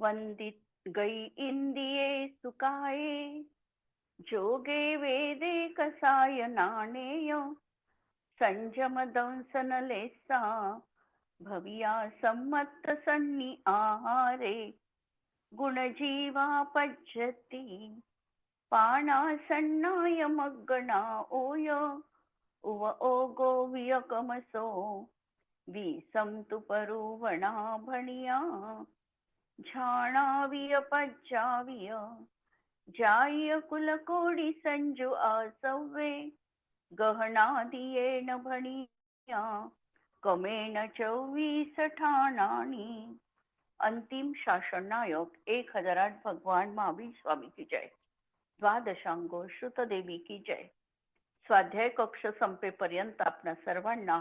वंदित गई इंदिये सुकाये, जोगे वेदे कसाय नाणेय, संजम दंसन लेसा, भविया सम्मत सन्नी आहारे, गुणजीवा पज्जती, पाणा सन्नाय मग्गणा ओय, उव ओगो वियकमसो, विसंतु परुवणा भणिया, झाणाविय पज्जाविय, जाय कुलकोडी संजू आसव्वे, गहना दियेन भणिया, कमेन 24 ठाणानी. अंतिम शासन नायक 1008 भगवान महावीर स्वामी की जय. द्वादशांगो श्रुतदेवी की जय. स्वाध्याय कक्ष संपेपर्यंत आपणा सर्वांना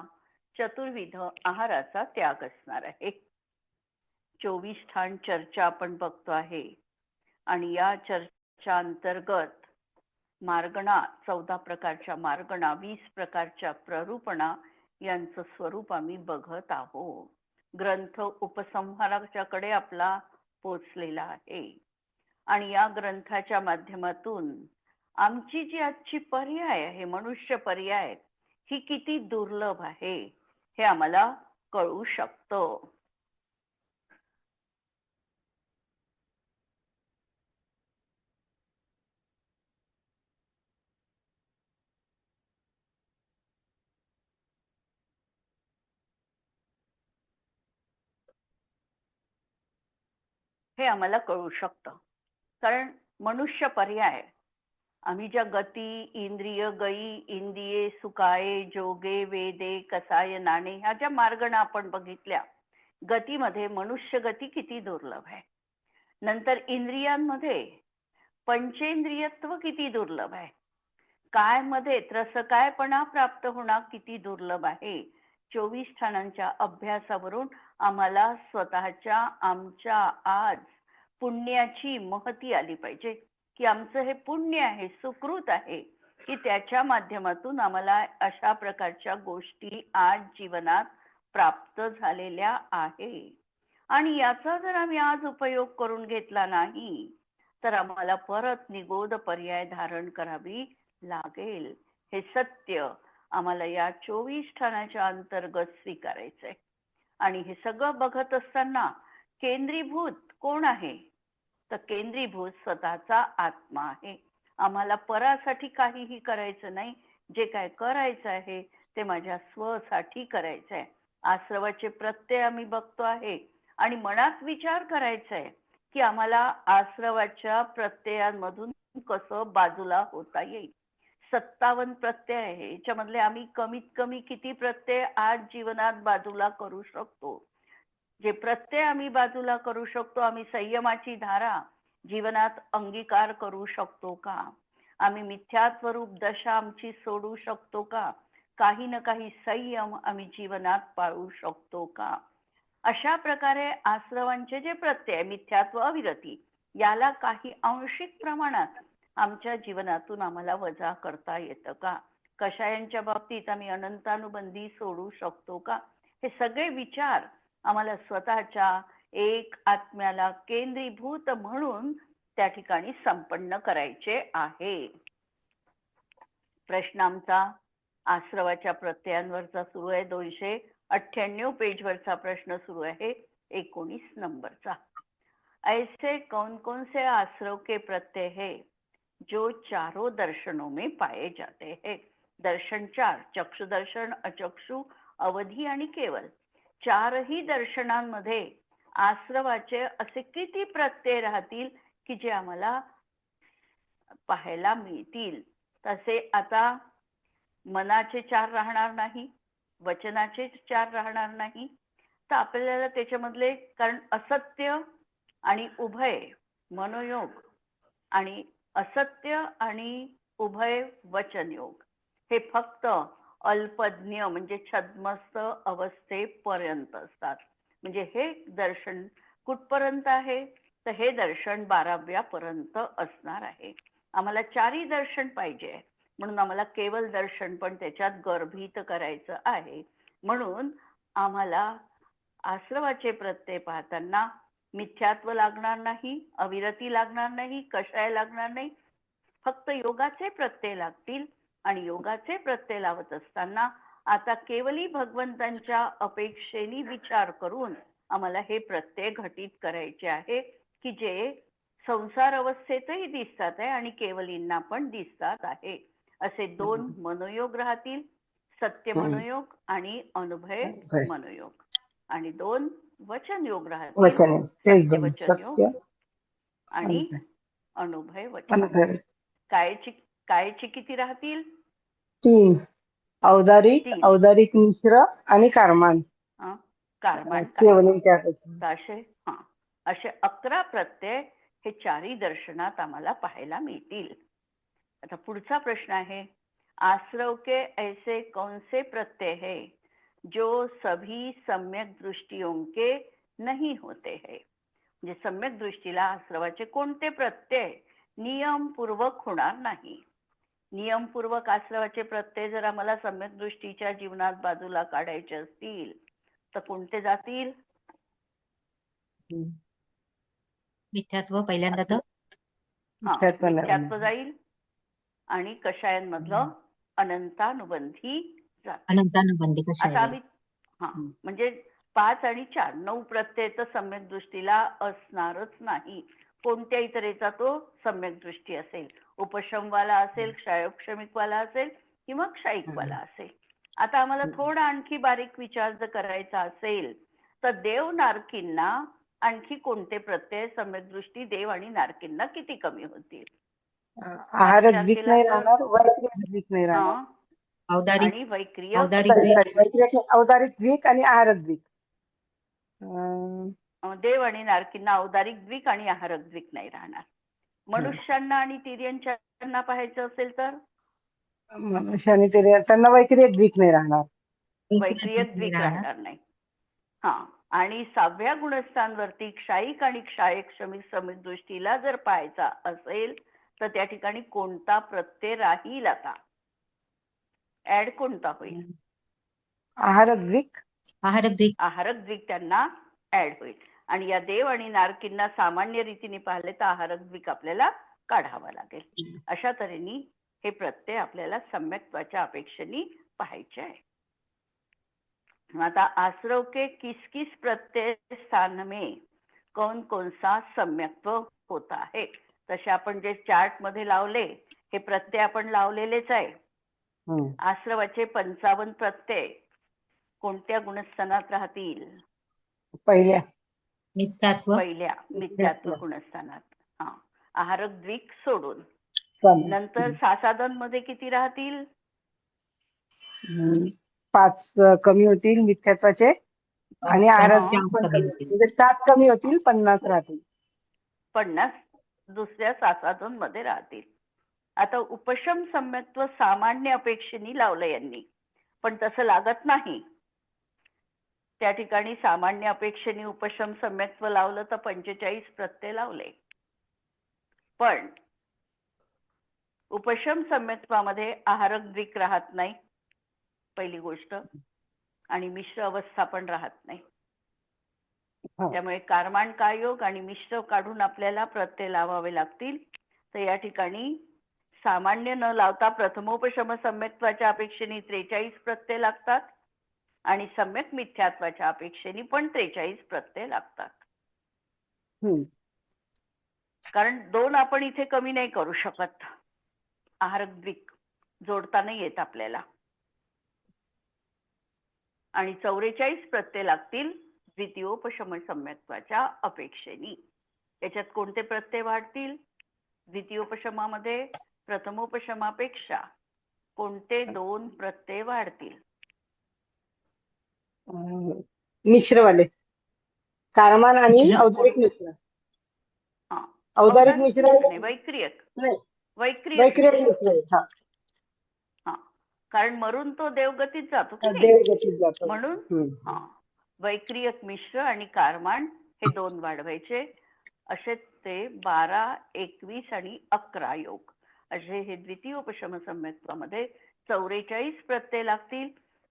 चतुर्विध आहाराचा त्याग असणार आहे. 24 ठाण चर्चा आपण बघतो आहे आणि या चर्चा अंतर्गत मार्गणा 14 प्रकारच्या मार्गणा, 20 प्रकारच्या प्ररूपणा यांचं स्वरूप आम्ही बघत आहोत. ग्रंथ उपसंहाराच्याकडे आपला पोचलेला आहे आणि या ग्रंथाच्या माध्यमातून आमची जी आजची पर्याय आहे, मनुष्य पर्याय, ही किती दुर्लभ आहे हे आम्हाला कळू शकतं. हे आम्हाला कळू शकतं कारण मनुष्य पर्याय, आम्ही ज्या गती, इंद्रिय, गई, इंदिये, सुकाये, जोगे, वेदे, कसाय, नाणे ह्या ज्या मार्गणा आपण बघितल्या, गतीमध्ये मनुष्य गती किती दुर्लभ आहे. नंतर इंद्रियांमध्ये पंचेंद्रियत्व किती दुर्लभ आहे. काय मध्ये रसकायपणा प्राप्त होणं किती दुर्लभ आहे. 24 ठाणांच्या अभ्यासावरून आम्हाला स्वतःच्या आमच्या आज पुण्याची महती आली पाहिजे की आमचं हे पुण्य आहे, सुकृत आहे की त्याच्या माध्यमातून आम्हाला अशा प्रकारच्या गोष्टी आज जीवनात प्राप्त झालेल्या आहे. आणि याचा जर आम्ही आज उपयोग करून घेतला नाही तर आम्हाला परत निगोद पर्याय धारण करावी लागेल. हे सत्य आम्हाला या 24 ठाणाच्या अंतर्गत स्वीकारायचंय. आणि हे सगळं बघत असताना केंद्रीभूत कोण आहे तर केंद्रीभूत स्वतःचा आत्मा आहे. आम्हाला परासाठी काहीही करायचं नाही. जे काय करायचं आहे ते माझ्या स्वसाठी करायचं आहे. आश्रवाचे प्रत्यय आम्ही बघतो आहे आणि मनात विचार करायचा आहे की आम्हाला आश्रवाच्या प्रत्ययांमधून कसं बाजूला होता येईल. 57 प्रत्यय आहे, याच्यामधले आम्ही कमीत कमी किती प्रत्यय आज जीवनात बाजूला करू शकतो. जे प्रत्यय आम्ही बाजूला करू शकतो, आम्ही संयमाची धारा जीवनात अंगीकार करू शकतो का. आम्ही मिथ्यास्वरूप दशा आमची सोडू शकतो का. काही ना काही संयम आम्ही जीवनात पाळू शकतो का. अशा प्रकारे आश्रवांचे जे प्रत्यय मिथ्यात्व, अविरती याला काही अंशिक प्रमाणात आमच्या जीवनातून आम्हाला वजा करता येतं का. कषायांच्या बाबतीत आम्ही अनंतानुबंधी सोडू शकतो का. हे सगळे विचार आम्हाला स्वतःच्या एक आत्म्याला केंद्रीभूत म्हणून त्या ठिकाणी संपन्न करायचे आहे. प्रश्न आमचा आश्रवाच्या प्रत्ययांवरचा सुरू आहे. 298 पेजवरचा प्रश्न सुरू आहे, 19 नंबरचा. ऐसे कौन कौन से आश्रव के प्रत्यय है जो चारों दर्शनों में पाए जाते हैं. दर्शन 4, चक्षु दर्शन, अचक्षु, अवधी आणि केवल. चारही दर्शनांमध्ये आश्रवाचे असे किती प्रत्यय राहतील की जे आम्हाला पाहायला मिळतील. तसे आता मनाचे 4 राहणार नाही, वचनाचे 4 राहणार नाही. तर आपल्याला त्याच्यामधले, कारण असत्य आणि उभय मनोयोग आणि असत्य आणि उभय वचन योग हे फक्त अल्पज्ञ म्हणजे छद्मस्त अवस्थेपर्यंत असतात. म्हणजे हे दर्शन कुठपर्यंत आहे तर हे दर्शन 12व्या पर्यंत असणार आहे. आम्हाला 4ही दर्शन पाहिजे म्हणून आम्हाला केवल दर्शन पण त्याच्यात गर्भित करायचं आहे. म्हणून आम्हाला आश्रवाचे प्रत्यय पाहताना मिथ्यात्व लागणार नाही, अविरती लागणार नाही, कषाय लागणार नाही. फक्त योगाचे प्रत्यय लागतील. आणि योगाचे प्रत्यय लावत असताना आता केवली भगवंतांच्या अपेक्षेने विचार करून आम्हाला हे प्रत्यय घटित करायचे आहे की जे संसार अवस्थेतही दिसतात आहे आणि केवलींना पण दिसतात आहे. असे दोन मनोयोग राहतील, सत्य मनोयोग आणि अनुभय मनोयोग. आणि दोन वचन योग राहतील, सत्य वचन योग आणि अनुभय वचन. कायची किती राहतील? 3. औदारिक मिश्र आणि कारमान. असे 11 प्रत्यय हे चारी दर्शनात आम्हाला पाहायला मिळतील. आता पुढचा प्रश्न आहे, आश्रव के ऐसे कौन से प्रत्यय है जो सभी सम्यक दृष्टियों के नहीं होते है. म्हणजे सम्यक दृष्टीला आश्रवाचे कोणते प्रत्यय नियमपूर्वक होणार नाही. नियमपूर्वक आश्रवाचे प्रत्यय जर आम्हाला सम्यक दृष्टीच्या जीवनात बाजूला काढायचे असतील तर कोणते जातील? मिथ्यात्व पहिल्यांदा तर मिथ्यात्व जाईल आणि कषायांमधलं अनंतानुबंधी जातील. अनंतानुबंधी कषाय. आता आम्ही म्हणजे 5 आणि 4 9 प्रत्यय तर सम्यक दृष्टीला असणारच नाही. कोणत्याही तऱ्हेचा तो सम्यक दृष्टी असेल, उपशमवाला असेल, क्षमिकवाला असेल किंवा क्षयिकवाला असेल. आता आम्हाला थोडा आणखी बारीक विचार जर करायचा असेल तर देव नारकींना आणखी कोणते प्रत्यय सम्यक दृष्टी देव आणि नारकींना किती कमी होतील? आहारक द्विक नाही राहणार, वैक्रियक द्विक नाही राहणार. औदारिक द्विक आणि आहारक द्विक. देव आणि नारकींना औदारिक द्विक आणि आहारक द्विक नाही राहणार. मनुष्यांना आणि तिर्यंच्यांना पाहायचं असेल तर मनुष्य आणि तिर्यंच्यांना वैक्रियक द्विक नाही राहणार. वैक्रियक द्विक राहणार नाही. आणि 6व्या गुणस्थानवरती क्षायिक आणि क्षायक श्रमिक दृष्टीला जर पाहायचा असेल तर त्या ठिकाणी कोणता प्रत्यय राहील? आता ऍड कोणता होईल? आहारक द्विक त्यांना ऍड होईल. आणि या देव आणि नारकींना सामान्य रीतीने पाहिले तर आहारक द्विक आपल्याला काढावा लागेल. अशा तऱ्हेने हे प्रत्यय आपल्याला सम्यक्त्वाच्या अपेक्षेने पाहायचे आहे. आता आश्रव के किस किस प्रत्यय स्थान में कौन कौन सा सम्यक्त्व होता है. तसे आपण जे चार्ट मध्ये लावले हे प्रत्यय आपण लावलेलेच आहे. आश्रवाचे 55 प्रत्यय कोणत्या गुणस्थानात राहतील? पहिल्या मिथ्यात्व गुणस्थानात. आहारक द्विक सोडून. नंतर सासादन मध्ये किती राहतील? 5 कमी होतील मिथ्यात्वाचे आणि आहारक म्हणजे 7 कमी होतील, 50 राहतील. 50 दुसऱ्या सासादन मध्ये राहतील. आता उपशम सम्यक्त्व सामान्य अपेक्षेने लावलं यांनी, पण तसं लागत नाही. त्या ठिकाणी सामान्य अपेक्षेने उपशम सम्यक्त्व लावलं तर 45 प्रत्यय लावले. पण उपशम सम्यक्त्वामध्ये आहारक द्विक राहत नाही पहिली गोष्ट, आणि मिश्र अवस्था पण राहत नाही. त्यामुळे कारमान कायोग आणि मिश्र काढून आपल्याला प्रत्यय लावावे लागतील. तर या ठिकाणी सामान्य न लावता प्रथमोपशम सम्यक्त्वाच्या अपेक्षेने 43 प्रत्यय लागतात आणि सम्यक मिथ्यात्वाच्या अपेक्षेने पण 43 प्रत्यय लागतात. कारण 2 आपण इथे कमी नाही करू शकत. आहारक द्विक जोडता नाही येत आपल्याला. आणि 44 प्रत्यय लागतील द्वितीयोपशम सम्यक्त्वाच्या अपेक्षेने. याच्यात कोणते प्रत्यय वाढतील? द्वितीयोपशमामध्ये प्रथमोपशमापेक्षा कोणते 2 प्रत्यय वाढतील? मिश्रवाले, कारमान आणि औदारिक मिश्र. औदारिक मिश्र वैक्रियक मिश्र. कारण मरून तो देवगतीत जातो की नाही, म्हणून वैक्रियक मिश्र आणि कारमान हे 2 वाढवायचे. असे ते 12, 21 आणि 11 योग असे हे द्वितीयोपशम सम्यक्त्वामध्ये 44 प्रत्यय लागतील.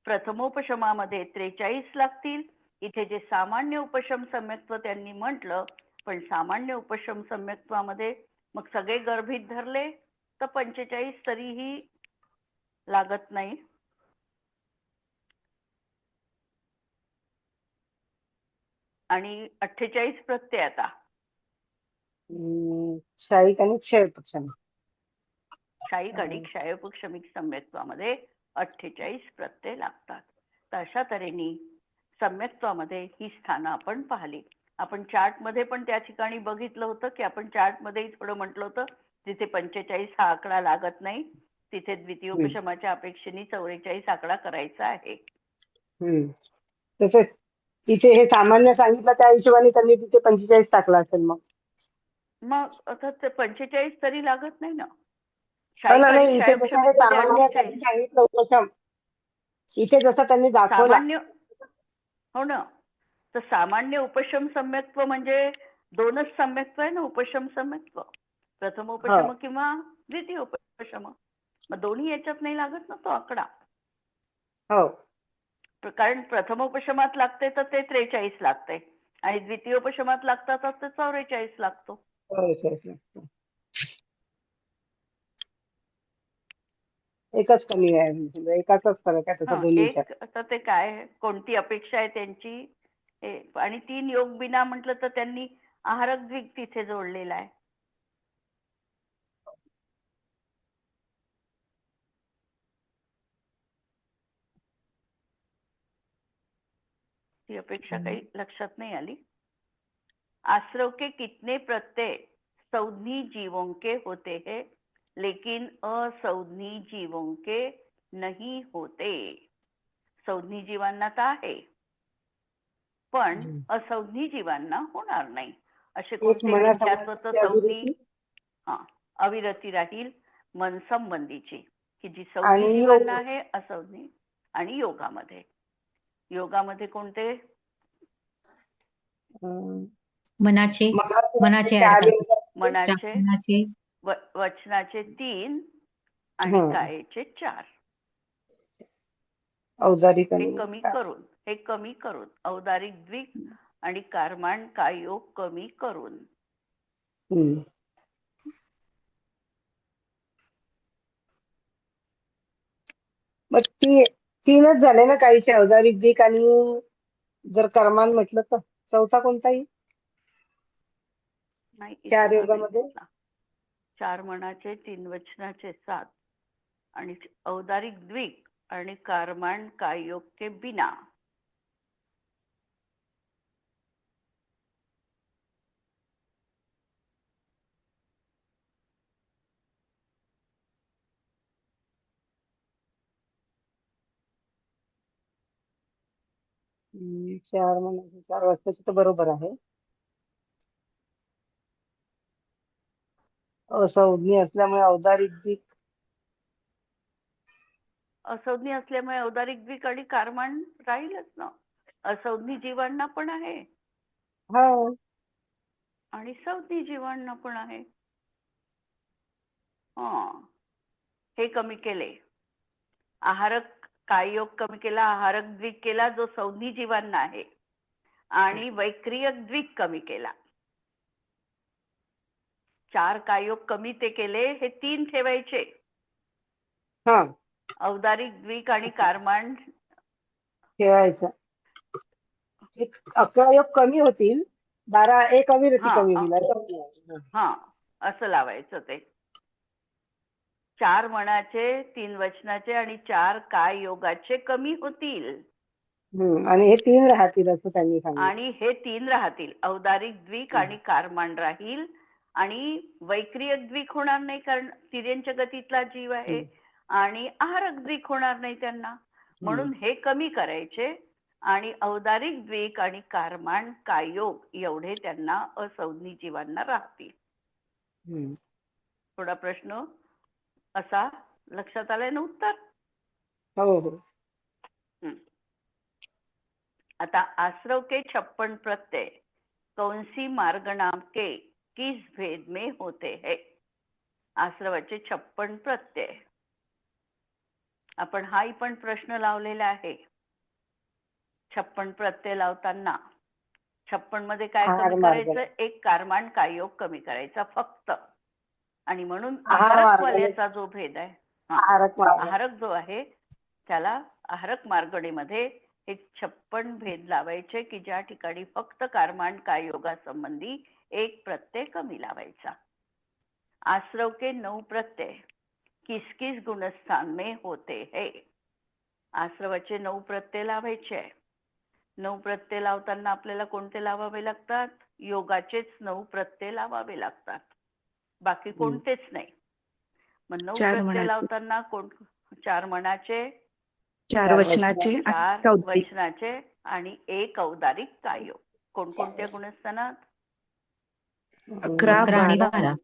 प्रथमोपशमामध्ये 43 लागतील इथे जे सामान्य उपशम सम्यक्त्व त्यांनी म्हटलं, पण सामान्य उपशम सम्यक्त्वामध्ये मग सगळे गर्भित धरले तर 45 तरीही लागत नाही. आणि 48 प्रत्यय आता क्षयिक आणि क्षयपक्षम. क्षयिक आणि क्षयपक्षमिक सम्यक्त्वामध्ये 48 प्रत्यय लागतात. तर अशा तऱ्हेने सम्यक्त्वामध्ये ही स्थानं आपण पाहिली. आपण चार्ट मध्ये पण त्या ठिकाणी बघितलं होतं की आपण चार्ट मध्येही थोडं म्हटलं होतं जिथे 45 हा आकडा लागत नाही तिथे द्वितीयोपशमाच्या अपेक्षेने 44 आकडा करायचा आहे. तसं इथे हे सामान्य सांगितलं त्या हिशोबाने त्यांनी तिथे 45 टाकला असेल मग. मग आता ते 45 तरी लागत नाही ना. हो ना, क्षयिक आणि नाही इथे जसं हे क्षयपक्षमिक मध्ये सामान्य 48 त्यांनी सांगितलं उपशम, इथे जसं त्यांनी दाखवला. सामान्य हो ना. तर सामान्य उपशम सम्यक्त्व म्हणजे दोनच सम्यक्त्व आहे ना, उपशम सम्यक्त्व, प्रथम उपशम किंवा द्वितीय उपशम. मग दोन्ही याच्यात नाही लागत ना तो आकडा. हो, कारण प्रथम उपशमात लागते तर ते 43 लागते आणि द्वितीय उपशमात लागतात तर ते 44 लागतो. एकच कमी आहे, म्हणजे एकाचाच फरक आहे तसं दोन्हीच्या. एक आता ते काय कोणती अपेक्षा आहे त्यांची. आणि 3 योग बिना म्हटलं तर त्यांनी आहारक द्विक तिथे जोडलेला आहे. ती अपेक्षा काही लक्षात नाही आली. आश्रव के कितने प्रत्यय संज्ञी जीवों के होते हैं लेकिन असंज्ञी जीवों के नहीं होते. संज्ञी जीवांना तर आहे पण असंज्ञी जीवांना होणार नाही. असे कोणते मिथ्यात्व तर संज्ञी अविरती राहील मन संबंधीची की जी संज्ञी जीवांना आहे असंज्ञी. आणि योगामध्ये कोणते मनाचे वचनाचे 3 आणि कायेचे 4. औदारिक हे कमी करून औदारिक द्विक आणि कारमाण कायोग कमी करून. मग तीनच झाले ना काहीचे, औदारिक द्विक आणि जर कर्मान म्हटलं तर चौथा कोणताही नाही. 4 योगामध्ये 4 मनाचे 3 वचनाचे 7 आणि औदारिक द्विक आणि कारमाण कायोग के बिना. चार महिन्याचे 4 वाजताचे तर बरोबर आहे. असंज्ञी असल्यामुळे औदारिक द्विक. असंज्ञी असल्यामुळे औदारिक द्विक आणि कारमाण राहीलच ना. असंज्ञी जीवांना पण आहे आणि संज्ञी जीवांना पण आहे. हे कमी केले. आहारक कायोग कमी केला, आहारक द्विक केला जो संज्ञी जीवांना आहे आणि वैक्रियक द्विक कमी केला. 4 कायोग कमी ते केले. हे 3 ठेवायचे. औदारिक द्विक आणि कारमाण ठेवायचं. 11 योग कमी होतील, 12 एक अविरती कमी होईल. असं लावायचं ते. 4 मनाचे 3 वचनाचे आणि 4 काय योगाचे कमी होतील आणि हे 3 राहतील असं त्यांनी सांगितलं. आणि हे 3 राहतील. औदारिक द्विक आणि कारमाण राहील आणि वैक्रियक द्विक होणार नाही कारण तिर्यंच्या गतीतला जीव आहे आणि आहारक द्विक होणार नाही त्यांना. म्हणून हे कमी करायचे आणि औदारिक द्विक आणि कारमाण कायोग एवढे त्यांना असंज्ञी जीवांना राहतील. थोडा प्रश्न असा लक्षात आलाय ना उत्तर. हो. आता आश्रव के 56 प्रत्यय कौनसी मार्ग नाम के किस भेद में होते हैं. आश्रवाचे 56 प्रत्यय. आपण हाही पण प्रश्न लावलेला आहे. 56 प्रत्यय लावताना 56 मध्ये काय आहार कमी मार्ग करायचं? एक कारमान कायोग कमी करायचा फक्त. आणि म्हणून आहार आहारक मार्ग वाल्याचा जो भेद आहे, आहारक मार्ग आहारक जो आहे त्याला आहारक मार्गणीमध्ये हे 56 भेद लावायचे की ज्या ठिकाणी फक्त कारमान कायोगासंबंधी एक प्रत्यय कमी लावायचा. आश्रव के 9 प्रत्यय किस किस गुणस्थान में होते हैं? आश्रवाचे 9 प्रत्यय लावायचे आहे. 9 प्रत्यय लावताना आपल्याला कोणते लावावे लागतात? योगाचेच 9 प्रत्यय लावावे लागतात, बाकी कोणतेच नाही. मग 9 प्रत्यय लावताना 4 मनाचे, 4 वचनाचे 4 वचनाचे आणि 1 औदारिक कायोग. कोणकोणत्या गुणस्थानात? 11, 11 आणि 12 12.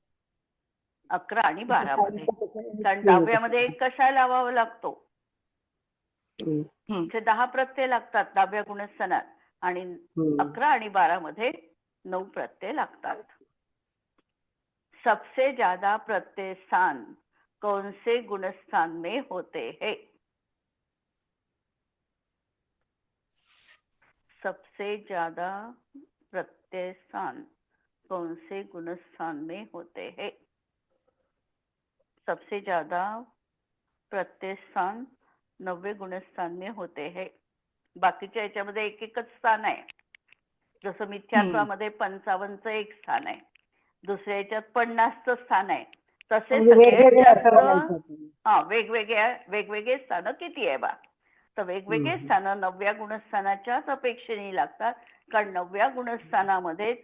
11 आणि 12 मध्ये. कारण 10व्यामध्ये 1 कशाला लावावा लागतो? इथे 10 प्रत्यय लागतात 10व्या गुणस्थानात आणि 11 आणि 12 मध्ये 9 प्रत्यय लागतात. सबसे ज्यादा प्रत्यय स्थान कौन से गुणस्थान में होते हैं? सबसे ज्यादा प्रत्यय स्थान कौन से गुणस्थान में होते हैं? सबसे ज्यादा प्रत्यय स्थान 9वें गुणस्थान में होते हैं. बाकीच्या याच्यामध्ये एक एकच स्थान आहे. जसं मिथ्यात्वामध्ये 55चं एक स्थान आहे, दुसऱ्या याच्यात 50चं स्थान आहे. तसे सगळ्यात जास्त वेगवेगळे स्थान किती आहे बा? तर वेगवेगळे स्थान 9व्या गुणस्थानाच्याच अपेक्षेने लागतात. कारण 9व्या गुणस्थानामध्ये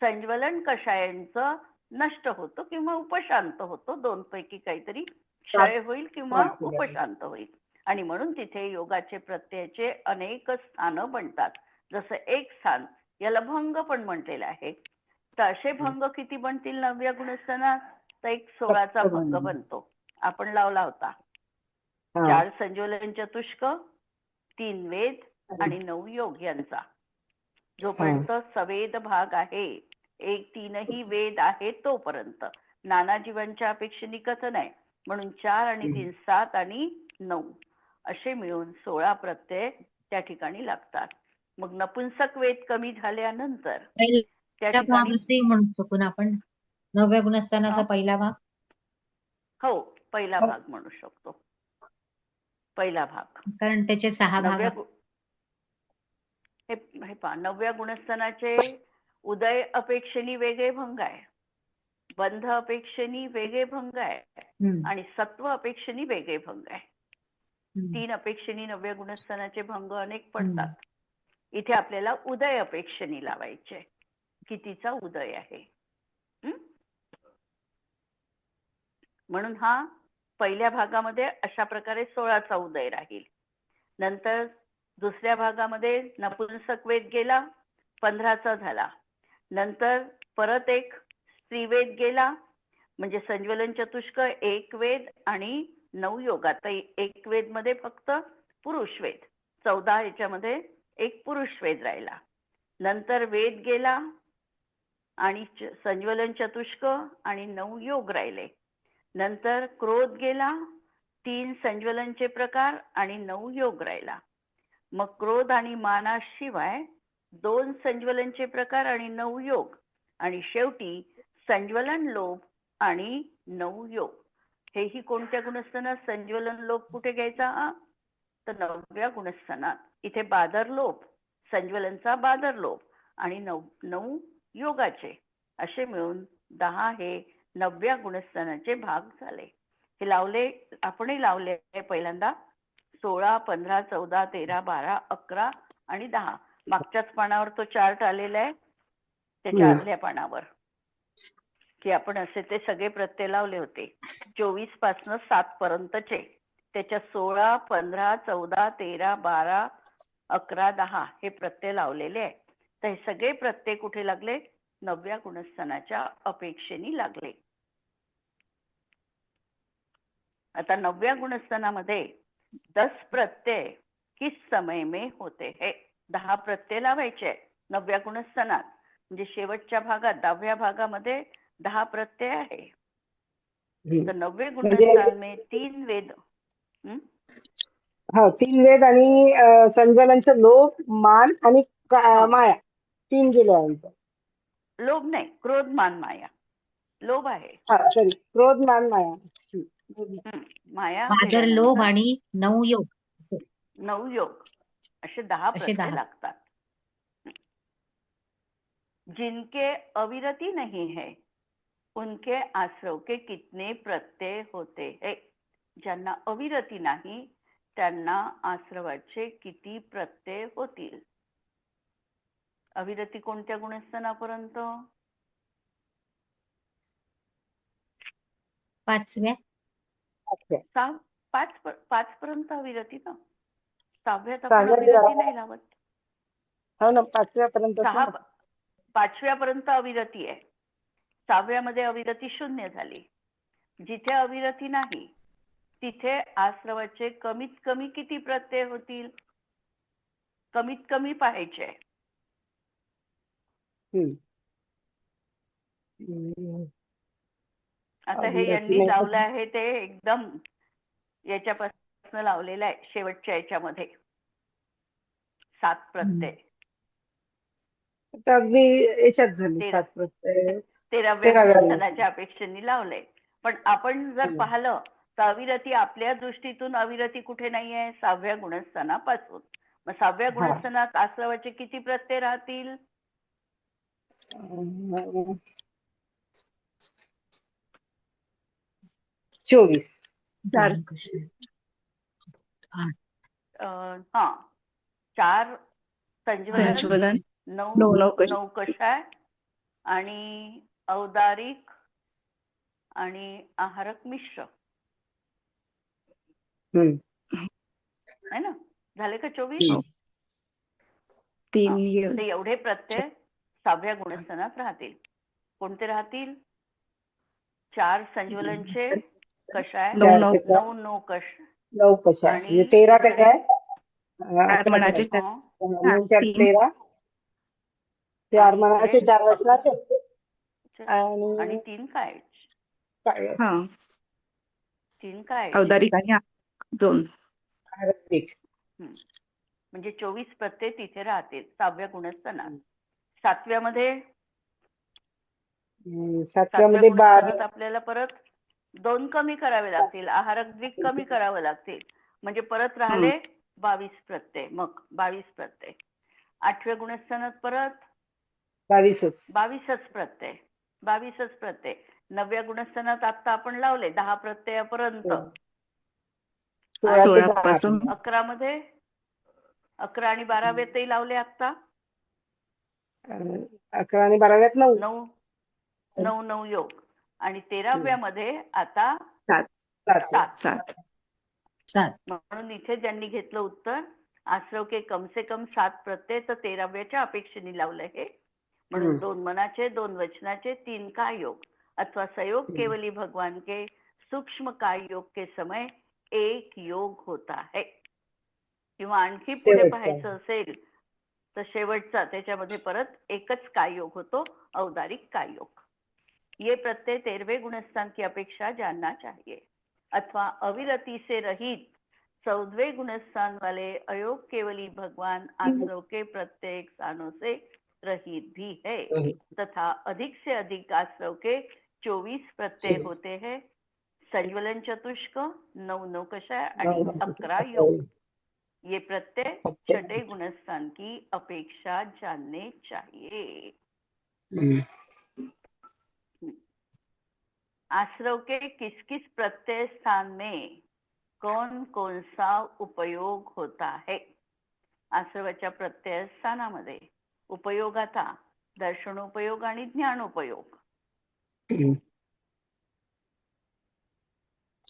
संज्वलन कषायांचं नष्ट होतो किंवा उपशांत होतो. 2 पैकी काहीतरी क्षय होईल किंवा उपशांत होईल. आणि म्हणून तिथे योगाचे प्रत्ययाचे अनेक स्थानं बनतात. जसं एक स्थान याला भंग पण म्हटलेलं आहे. तर असे भंग किती बनतील 9व्या गुणस्थानात? तर एक 16चा भंग बनतो. आपण लावला होता. 4 संज्वलन चतुष्क, 3 वेद आणि 9 योग यांचा. जोपर्यंत सवेद भाग आहे, 3ही वेद आहे तोपर्यंत नाना जीवांच्या अपेक्षेने कथन आहे. म्हणून 4 आणि 3 7 आणि 9 असे मिळून 16 प्रत्यय त्या ठिकाणी लागतात. मग नपुंसक वेद कमी झाल्यानंतर त्या पहिला भाग ठिकाणी असे म्हणू शकून आपण 9व्या गुणस्थानाचा पहिला भाग. हो, पहिला भाग म्हणू शकतो. पहिला भाग. कारण त्याचे 6 भाग हे पहा, 9व्या गुणस्थानाचे उदय अपेक्षेने वेगळे भंग आहे, बंध अपेक्षेने वेगळे भंग आहे आणि सत्व अपेक्षेने वेगळे भंग आहे. 3 अपेक्षेने 9व्या गुणस्थानाचे भंग अनेक पडतात. इथे आपल्याला उदय अपेक्षेने लावायचे. कितीचा उदय आहे? म्हणून हा पहिल्या भागामध्ये अशा प्रकारे 16चा उदय राहील. नंतर दुसऱ्या भागामध्ये नपुंसक वेद गेला, 15चा झाला. नंतर परत एक स्त्रीवेद गेला, म्हणजे संज्वलन चतुष्क, 1 वेद आणि 9 योग. आता 1 वेद मध्ये फक्त पुरुष वेद, 14 याच्यामध्ये एक पुरुष वेद राहिला. नंतर वेद गेला आणि संज्वलन चतुष्क आणि 9 योग राहिले. नंतर क्रोध गेला, 3 संज्वलनचे प्रकार आणि 9 योग राहिला. मग क्रोध आणि मानाशिवाय 2 संज्वलनचे प्रकार आणि 9 योग. आणि शेवटी संज्वलन लोभ आणि 9 योग. हेही कोणत्या गुणस्थानात? संज्वलन लोभ कुठे घ्यायचा? तर 9व्या गुणस्थानात. इथे बादर लोभ, संज्वलनचा बादर लोभ आणि 9 योगाचे असे मिळून 10 हे 9व्या गुणस्थानाचे भाग झाले. हे लावले, आपणही लावले पहिल्यांदा. 16, 15, 14, 13, 12, 11 आणि 10. मागच्याच पानावर तो चार्ट आलेला आहे, त्याच्या आदल्या पानावर, की आपण असे ते सगळे प्रत्यय लावले होते 24 पासून 7 पर्यंतचे. त्याच्या 16, 15, 14, 13, 12, 11, 10 हे प्रत्यय लावलेले आहे. तर हे सगळे प्रत्यय कुठे लागले? 9व्या गुणस्थानाच्या अपेक्षेने लागले. आता 9व्या गुणस्थानामध्ये 10 प्रत्यय किस समय में होते हैं? 10 प्रत्यय लावायचे 9व्या गुणस्थानात. म्हणजे शेवटच्या भागात 10व्या भागामध्ये 10 प्रत्यय आहे. तर 9वें गुणस्थान में 3 वेद. हा 3 वेद आणि संज्वलनचे लोभ, मान आणि हा माया 3 गेले यांचं. लोभ नाही, क्रोध मान माया. लोभ आहे. हा सॉरी, क्रोध मान माया. बोल. माया बादर लोभ गेल्यानंतर आणि नवयोग असं 9 योग असे 10 असे प्रत्यय 10. लागतात. जिनके अविरती नहीं है उनके आश्रव के कितने प्रत्यय होते हैं. ज्यांना अविरती नाही त्यांना आश्रवाचे किती प्रत्यय होतील. अविरती कोणत्या गुणस्थानापर्यंत? 5व्या. अच्छा. 5 पर्यंत अविरती ना. 6व्यात आपण सहाव्यात अविरती नाही लावत. हो ना 5व्या पर्यंत 5व्या पर्यंत अविरती आहे. 6व्यामध्ये अविरती शून्य झाली. जिथे अविरती नाही तिथे आश्रवाचे कमीत कमी किती प्रत्यय होतील? कमीत कमी पाहायचे. आता हे यांनी लावलं आहे ते एकदम याच्यापासून लावलेलं आहे शेवटच्या याच्यामध्ये 7 प्रत्यय. अगदी याच्यात झाली 7 प्रत्यय 13व्या गुणस्थानाच्या अपेक्षेने लावलंय. पण आपण जर पाहिलं तर अविरती आपल्या दृष्टीतून अविरती कुठे नाहीये? 6व्या गुणस्थानापासून. मग 6व्या गुणस्थानात आश्रवाचे किती प्रत्यय राहतील? 24. 4 4 संज्वलन, 9 कषाय आणि औदारिक आणि आहारक मिश्र है ना. झाले का 24? 3 ते एवढे प्रत्यय 6व्या गुणस्थानात राहतील. कोणते राहतील? 4 संज्वलनचे कषाय, 9 कषाय आणि 13 कषाय, 4 मनाचे 13 4 मनाचे 4 वचनाचे आणि 3 काय? 3 काय? औदारिक आणि 2 म्हणजे 24 प्रत्यय तिथे राहतील 6व्या गुणस्थानात. 7व्यामध्ये गुणस्थानात आपल्याला परत 2 कमी करावे लागतील. आहारक द्विक कमी करावं लागतील. म्हणजे परत राहिले 22 प्रत्यय. मग 22 प्रत्यय. 8व्या गुणस्थानात परत 22च प्रत्यय. 9व्या गुणस्थानात आता आपण लावले 10 प्रत्ययापर्यंत. 16 पासून 11 मध्ये 11 आणि 12व्यातही लावले आता. 11 आणि 12व्यात 9 योग. आणि 13व्या मध्ये आता 7. म्हणून इथे ज्यांनी घेतलं उत्तर आश्रव के कम से कम 7 प्रत्यय तर 13व्याच्या अपेक्षेने लावलं हे. म्हणून 2 मनाचे 2 वचनाचे 3 काय योग अथवा संयोग केवली भगवान के सूक्ष्म काय योग के समय 1 योग होता है. किंवा आणखी पुढे पाहायचं असेल तर शेवटचा त्याच्यामध्ये परत एकच काय योग होतो, औदारिक काय योग. ये प्रत्यय 13वें गुणस्थान की अपेक्षा जानना चाहिए अथवा अविरति से रहित 14वें गुणस्थान वाले अयोग केवली भगवान आश्रव के प्रत्येक स्थानों से रहित भी है तथा अधिक से अधिक आश्रव के 24 प्रत्यय होते हैं. संज्वलन चतुष्क 9 कषाय आणि 11 योग. ये प्रत्यय 6ठे गुणस्थान की अपेक्षा जानने चाहिए. आश्रव के किस किस प्रत्यय स्थान में कौन कौन सा उपयोग होता है. आश्रवाच्या प्रत्यय स्थानामध्ये उपयोगाचा दर्शनोपयोग आणि ज्ञानोपयोग.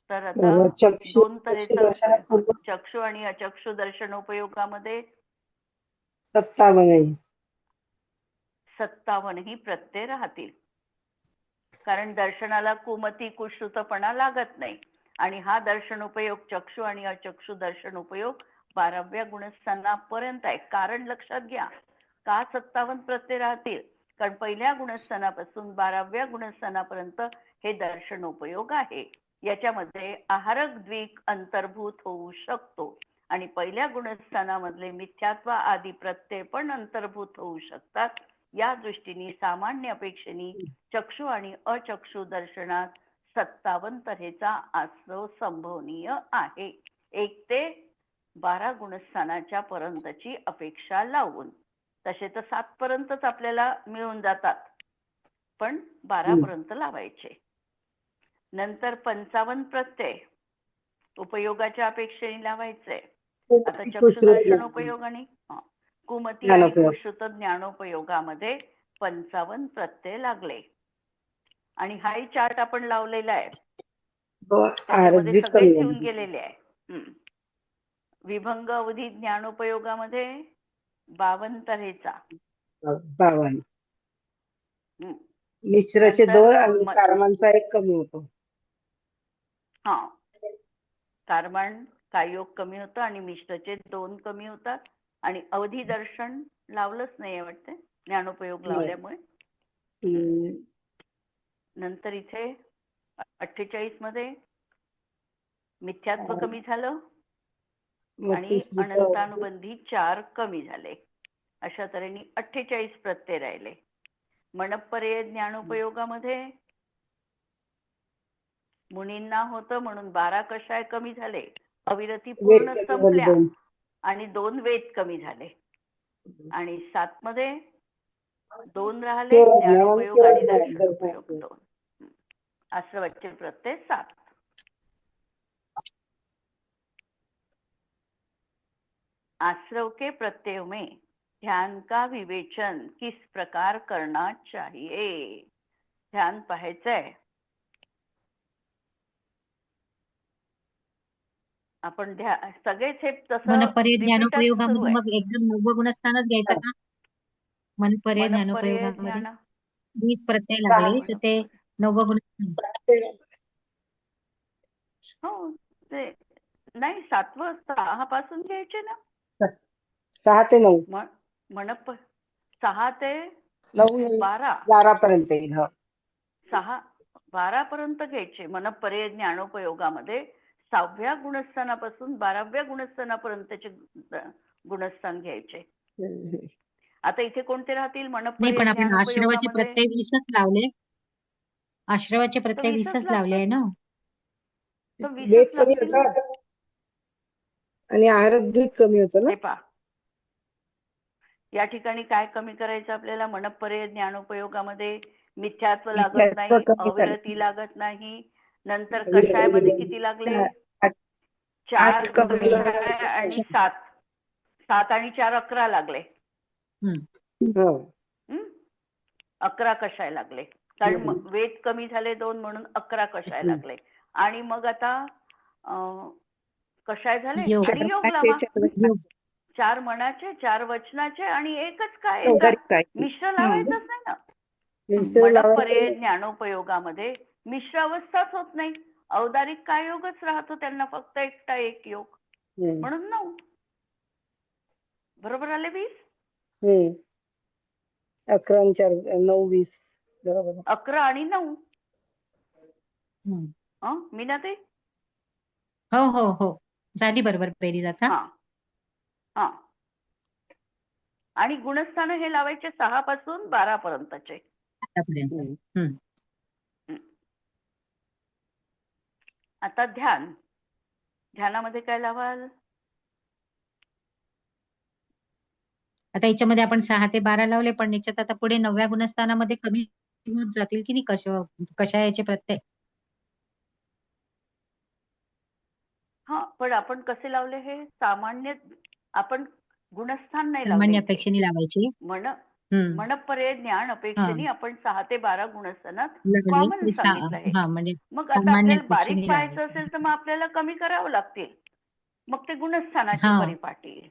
तर आता 2 तऱ्हेचं चक्षु आणि अचक्षु दर्शनोपयोगामध्ये 57 ही प्रत्यय राहतील. कारण दर्शनाला कुमती कुश्रुतपणा लागत नाही. आणि हा दर्शनोपयोग चक्षु आणि अचक्षु दर्शनोपयोग 12व्या गुणस्थानापर्यंत आहे. कारण लक्षात घ्या का 57 प्रत्यय राहतील. कारण पहिल्या गुणस्थानापासून 12व्या गुणस्थानापर्यंत हे दर्शनोपयोग आहे. याच्यामध्ये आहारक द्विक अंतर्भूत होऊ शकतो आणि पहिल्या गुणस्थानामधले मिथ्यात्व आदी प्रत्यय पण अंतर्भूत होऊ शकतात. या दृष्टीने सामान्य अपेक्षेने चक्षु आणि अचक्षु दर्शनात 57 तऱ्हेचा आश्रव संभवनीय आहे. 1 ते 12 गुणस्थानाच्या पर्यंतची अपेक्षा लावून. तसे तर 7 पर्यंतच आपल्याला मिळून जातात, पण 12 पर्यंत लावायचे. नंतर 55 प्रत्यय उपयोगाच्या अपेक्षेने लावायचे. आता चक्षुदर्शन उपयोग आणि कुमती आणि ज्ञानोपयोग. कुश्रुत ज्ञानोपयोगामध्ये 55 प्रत्यय लागले. आणि हाही चार्ट आपण लावलेला आहे, त्याच्यामध्ये आरब्धिक सगळेच कमी येऊन गेलेले आहे. विभंग अवधी ज्ञानोपयोगामध्ये 52 तऱ्हेचा. 52. हम्म. मिश्राचे नंतर 2 आणि कारमांचा 1 कमी होतो. हा, कारमान कायोग कमी होतं आणि मिश्रचे 2 कमी होतात. आणि अवधी दर्शन लावलंच नाही वाटते ज्ञानोपयोग लावल्यामुळे. नंतर इथे 48 मध्ये मिथ्यात्व कमी झालं आणि अनंतानुबंधी 4 कमी झाले. अशा तऱ्हेने 48 प्रत्यय राहिले. मनपर्यय ज्ञानोपयोगामध्ये मुनींना होतं म्हणून 12 कषाय कमी झाले. अविरती पूर्ण संपल्या आणि 2 वेद कमी झाले. आणि 7 मध्ये 2 राहिले, ज्ञानोपयोग आणि दर्शनोपयोग 2. आश्रवाचे प्रत्यय 7. आश्रव के प्रत्ययों में ध्यान का विवेचन किस प्रकार करना चाहिए. ध्यान पाहायचंय. आपण सगळेच हे तसं मनपर्यय रिपीटच सुरू ज्ञानोपयोगामध्ये आहे. मग एकदम 9 गुणस्थानच घ्यायचं का? मनपर्यय मनपर्यय ज्ञानोपयोगामध्ये ज्ञान 20 प्रत्यय लागले तर ते 9 गुणस्थान. हो, ते नाही 7वं 6 पासून घ्यायचे ना. 6 ते 9. 6 ते 12 पर्यंत येईल. 12 पर्यंत घ्यायचे. मनपर्यय ज्ञानोपयोगामध्ये 6व्या गुणस्थानापासून 12व्या गुणस्थानापर्यंतचे गुणस्थान घ्यायचे. आता इथे कोणते राहतील? नाही, मनपर्यय पण आपण आश्रवाचे ज्ञानोपयोगामध्ये प्रत्यय 20च लावले. आश्रवाचे प्रत्यय 20च लावले आहे ना. तर वेद 20च कमी लागतील ना. होतात आणि आरब्धिक कमी होतं ना. हे पहा, या ठिकाणी काय कमी करायचं आपल्याला? मनपर्यय ज्ञानोपयोगामध्ये मिथ्यात्व लागत नाही, अविरती लागत नाही. नंतर कषायमध्ये किती लागले? 4 कषाय आणि 7. 7 आणि 4 11 लागले. 11 कषाय लागले. कारण वेद कमी झाले 2 म्हणून 11 कषाय लागले. आणि मग आता कषाय झाले आणि योग लावा. 4 मनाचे, 4 वचनाचे आणि एकच काय मिश्र लावायचंच नाही ना. मनपर्यय ज्ञानोपयोगामध्ये मिश्र अवस्थाच होत नाही. औदारिक काय योगच राहतो त्यांना, फक्त एकटा एक योग. म्हणून 9. बरोबर आले 20? 11 आणि 4 9 20 बरोबर. 11 आणि 9. मीना ते हो हो हो, झाली बरोबर बेरीज आता. हा. आणि गुणस्थान हे लावायचे 6 पासून 12 पर्यंतचे. आता ध्यानामध्ये काय लावाल? आता याच्यामध्ये आपण 6 ते 12 लावले, पण याच्यात आता पुढे 9व्या गुणस्थानामध्ये कमी होत जातील की नाही कषायाचे प्रत्यय. हा, पण आपण कसे लावले हे? सामान्य आपण गुणस्थान नाही सामान्य लावले. अपेक्षेने लावायची. मनपर्यय ज्ञान अपेक्षेने आपण 6 ते 12 गुणस्थानात लागले कॉमन तरी सांगितलं आहे. म्हणजे मग आता सामान्य आपल्याला बारीक अपेक्षेने पाहायचं लावायची. असेल तर मग आपल्याला कमी करावं लागतील. मग ते गुणस्थानाची परिपाटी येईल.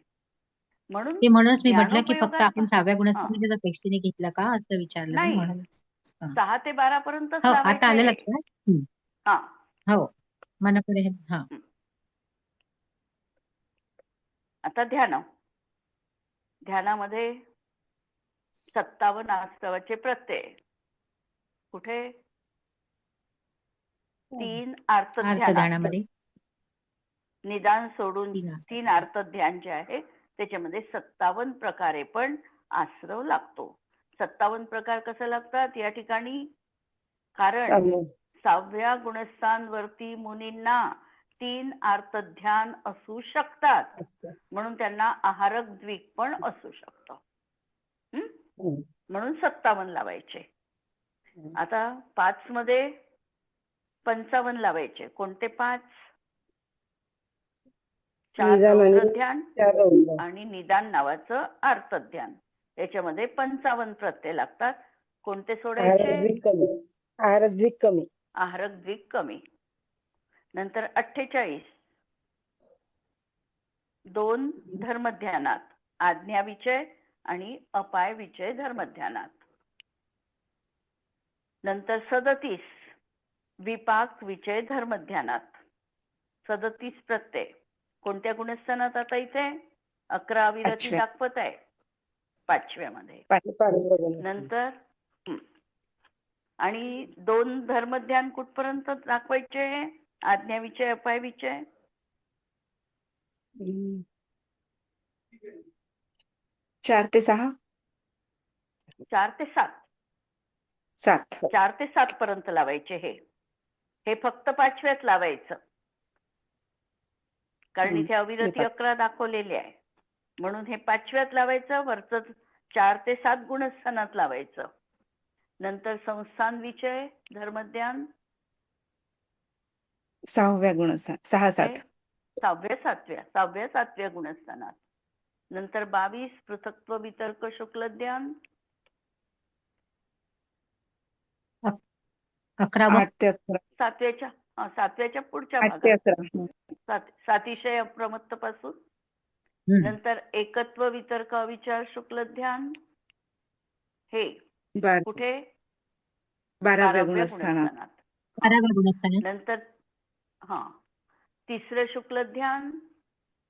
म्हणून ते म्हणूनच मी म्हटलं की फक्त ज्ञानोपयोगात आपण 6व्या गुणस्थानाच्याच अपेक्षेने घेतलं का असं विचारलं मी. नाही, म्हणून 6 ते 12 पर्यंतच हो, आता लावायचं आलं आहे. लक्षात. हो, मनपर्यय. आता ध्यानामध्ये 57 आश्रवाचे प्रत्यय. कुठे? 3 आर्त ध्यानामध्ये. निदान सोडून तीन अर्थ. 3 अर्थध्यान जे आहे त्याच्यामध्ये 57 प्रकारे पण आश्रव लागतो. 57 प्रकार कसे लागतात या ठिकाणी? कारण चांगलं. 6व्या गुणस्थानवरती मुनींना 3 अर्थध्यान असू शकतात, म्हणून त्यांना आहारक द्विक पण असू शकतं. हम्म. म्हणून 57 लावायचे. आता 5 मध्ये 55 लावायचे. कोणते 5? 4 निदान आणि रौद्रध्यान 4 रौद्र. आणि निदान नावाचं अर्थध्यान. याच्यामध्ये 55 प्रत्यय लागतात. कोणते आहारक सोडायचे? द्विक कमी. आहारक द्विक कमी. आहारक द्विक कमी. नंतर 48 2 धर्मध्यानात, आज्ञा विचय आणि अपाय विचय धर्मध्यानात. नंतर 37 विपाक विचय धर्मध्यानात. 37 प्रत्यय कोणत्या गुणस्थानात? आता इथे 11 अविरती पाचव्या. दाखवत आहे 5व्यामध्ये. पाचवं. नंतर आणि 2 धर्मध्यान कुठपर्यंत दाखवायचे? आज्ञा विचय अपाय विचय. 4 ते 6 4 ते 7. 7. 4 ते 7 पर्यंत लावायचे. हे फक्त 5व्यात लावायचं, कारण इथे अविरती 11 दाखवलेली आहे. म्हणून हे 5व्यात लावायचं. वरचं 4 ते 7 गुणस्थानात लावायचं. नंतर संस्थान विचय धर्मध्यान 6व्या गुणस्थान 6 7. 6व्या 7व्या गुणस्थानात. नंतर 22 पृथक्त्व वितर्क शुक्लध्यान 11वा 8 ते 11. 7व्याच्या पुढच्या 8 ते भागात 11. सातिशय अप्रमत्त पासून. नंतर एकत्व वितर्क अविचार शुक्लध्यान हे 12 कुठे? 12व्या गुणस्थानात. 12व्या गुणस्थानात. नंतर तिसरं शुक्लध्यान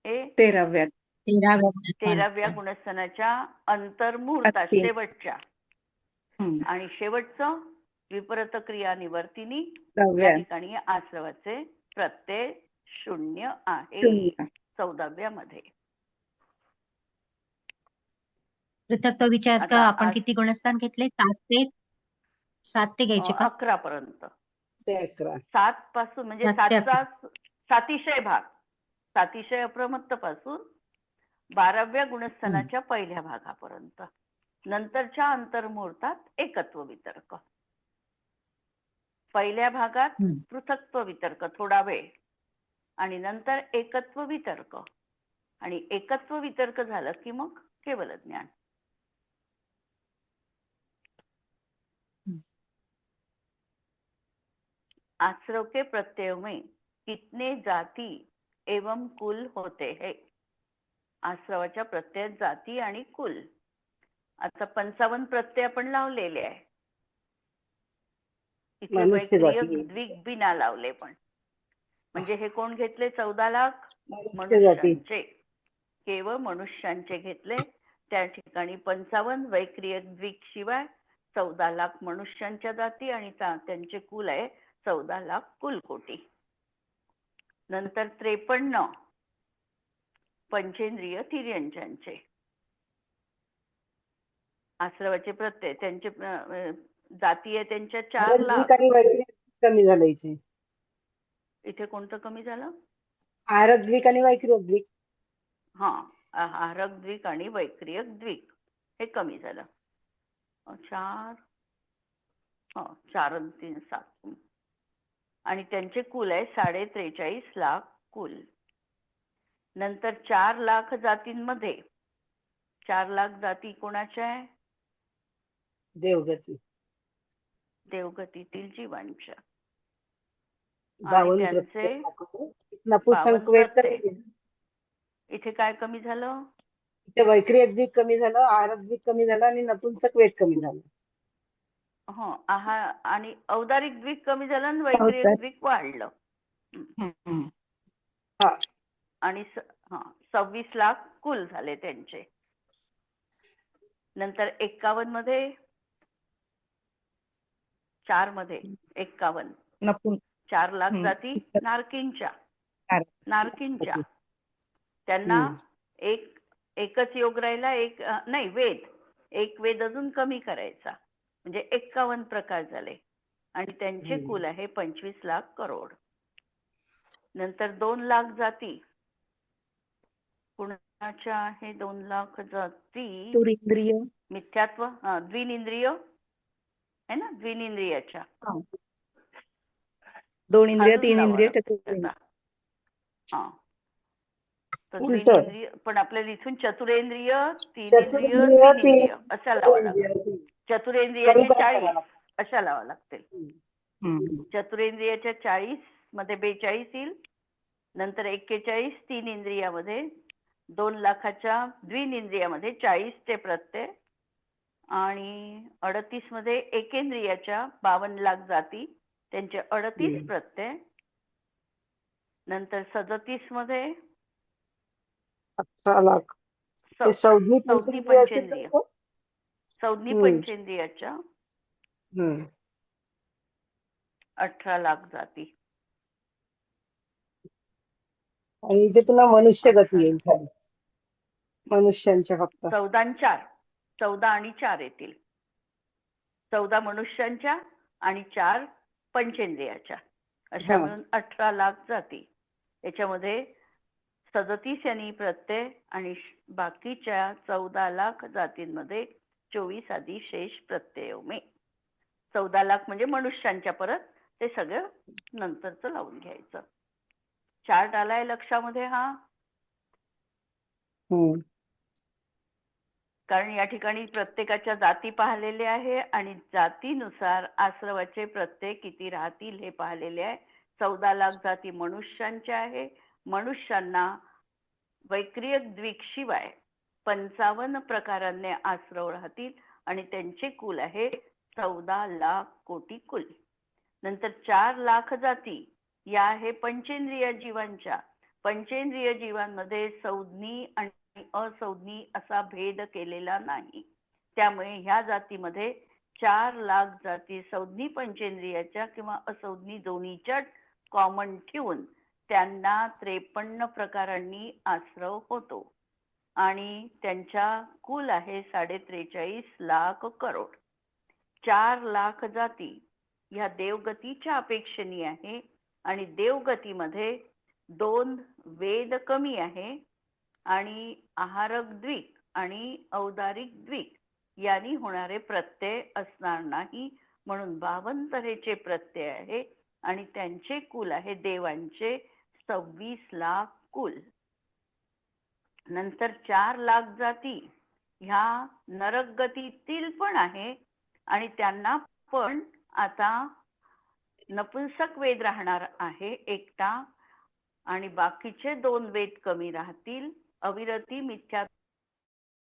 हे 13व्या. 13व्या गुणस्थानात. 13व्या गुणस्थानाच्या अंतर्मुहूर्तात अंतिम. शेवटच्या. आणि शेवटचं विपरीत क्रिया निवर्तिनी. 10व्या. या ठिकाणी आश्रवाचे प्रत्यय 0 आहे 14व्या मध्ये. पृथक्त्व विचार आता आपण किती गुणस्थान घेतले? 7 ते घ्यायचे का? 11 पर्यंत. ते 11. 7 पासून म्हणजे 7 ते 7चा सातिशय भाग, सातिशय अप्रमत्त पासून 12व्या गुणस्थानाच्या पहिल्या भागापर्यंत. नंतरच्या अंतर्मुहूर्तात एकत्व वितर्क. पहिल्या भागात पृथक्त्व वितर्क थोडा वेळ आणि नंतर एकत्व वितर्क. आणि एकत्व वितर्क झालं की मग केवल ज्ञान. आश्रव के प्रत्यय में कितने जाती एवं कुल होते हैं? आश्रवाच्या प्रत्ययात जाती आणि कुल. आता 55 प्रत्यय आपण लावलेले आहे. इथे मनुष्य वैक्रिय जाती. द्विक बिना लावले पण. म्हणजे हे कोण घेतले? 14 लाख मनुष्य जाती. मनुष्यांचे. केवळ मनुष्यांचे घेतले. त्या ठिकाणी 55 वैक्रिय द्विक शिवाय 14 लाख मनुष्यांच्या जाती आणि त्यांचे कुल आहे 14 लाख कुलकोटी. नंतर 53 पंचेंद्रिय तिर्यंचांचे. आश्रवाचे प्रत्यय त्यांचे जाती आहे त्यांच्या 4 लाख. आणि वैक्रिक कमी झालं इथे. इथे कोणतं कमी झालं? आहारक द्विक आणि वैक्रिक द्विक. आहारक द्विक आणि वैक्रियक द्विक हे कमी झालं. 4 आणि 3 7. आणि त्यांचे कुल आहे 43.5 लाख कुल. नंतर 4 लाख जातींमध्ये 4 लाख जाती कोणाच्या आहे? देवगती. देवगतीतील जीवांच्या. 52 त्यांचे नपुंसक 52 वेद प्रत्यय. कमी. इथे काय कमी झालं? इथे वैक्रिय द्विक कमी झालं, आहारक द्विक कमी झालं आणि नपुंसक वेद कमी झालं. आणि औदारिक द्विक कमी झालं आणि वैक्रिय द्विक वाढलं. आणि 26 लाख कुल झाले त्यांचे. नंतर 51 मध्ये 4 मध्ये 51 4 लाख जाती नारकींच्या. नारकींच्या. त्यांना एकच योग राहिला, नाही वेद, एक वेद अजून कमी करायचा, म्हणजे 51 प्रकार झाले आणि त्यांचे कुल आहे 25 लाख करोड. नंतर 2 लाख जाती. कुणाच्या आहे 2 लाख जाती? तुरींद्रिय. मिथ्यात्व, द्विनिंद्रिय आहे ना, द्विनिंद्रियाच्या. 2 इंद्रिय, खालून 3 लावा इंद्रिय, लागतं चतुर्थ. हा. तर उलट. द्विनिंद्रिय, पण आपल्याला इथून चतुरेंद्रिय, तीनेंद्रिय, चतुरेंद्रिय, द्विनिंद्रिय अशा लावा लागतात. चतुरेंद्रियाचे कमी करावं 40 लागतं. अशा लावा लागतील. चतुरेंद्रियाच्या 40 मध्ये 42 येईल. नंतर 41 तीन इंद्रियामध्ये, 2 लाखाच्या द्विनिंद्रियामध्ये 40 चे प्रत्यय आणि 38 मध्ये एकेंद्रियाच्या 52 लाख जाती, त्यांचे 38 प्रत्यय. नंतर 37 मध्ये 18 लाख. ते संज्ञी संज्ञी पंचेंद्रिय असेल पंचेंद्रिय, तर? संज्ञी पंचेंद्रियाच्या 18 लाख जाती. आणि इथे पुन्हा मनुष्य गती येईल खाली. मनुष्यांच्या फक्त 14 आणि 4, 14 आणि 4 येतील. 14 मनुष्यांच्या आणि 4 पंचेंद्रियाच्या, अशा मिळून 18 लाख जाती. याच्यामध्ये 37 यांनी प्रत्यय आणि बाकीच्या 14 लाख जातींमध्ये 24 आदी शेष प्रत्यय में. 14 लाख म्हणजे मनुष्यांच्या, परत ते सगळं नंतरचं लावून घ्यायचं. चार्ट आलाय लक्षामध्ये हा? कारण या ठिकाणी प्रत्येकाच्या जाती पाहिलेल्या आहे आणि जातीनुसार आश्रवाचे प्रत्यय किती राहतील हे पाहिलेले आहे. 14 लाख जाती मनुष्यांच्या आहे. मनुष्यांना वैक्रियक द्विक शिवाय 55 प्रकारांनी आश्रव राहतील आणि त्यांचे कुल आहे 14 लाख कोटी कुल. नंतर 4 लाख जाती या आहे पंचेंद्रिय जीवांच्या. पंचेंद्रिय जीवांमध्ये संज्ञी आणि असंज्ञी असा भेद केलेला नाही. त्यामुळे ह्या जातीमध्ये 4 लाख जाती संज्ञी पंचेंद्रियाच्या किंवा असंज्ञी दोन्हीच्या कॉमन ठेवून त्यांना 53 प्रकारांनी आश्रव होतो आणि त्यांच्या कुल आहे 43.5 लाख करोड. 4 लाख जाती ह्या देवगतीच्या अपेक्षेने आहे आणि देवगतीमध्ये 2 वेद कमी आहे आणि आहारक द्विक आणि औदारिक द्विक यांनी होणारे प्रत्यय असणार नाही, म्हणून 52 तऱ्हेचे प्रत्यय आहे आणि त्यांचे कुल आहे देवांचे 26 लाख कुल. नंतर 4 लाख जाती ह्या नरक गतीतील पण आहे आणि त्यांना पण आता नपुंसक वेद राहणार आहे एकटा आणि बाकीचे 2 वेद कमी राहतील. अविरती, मिथ्या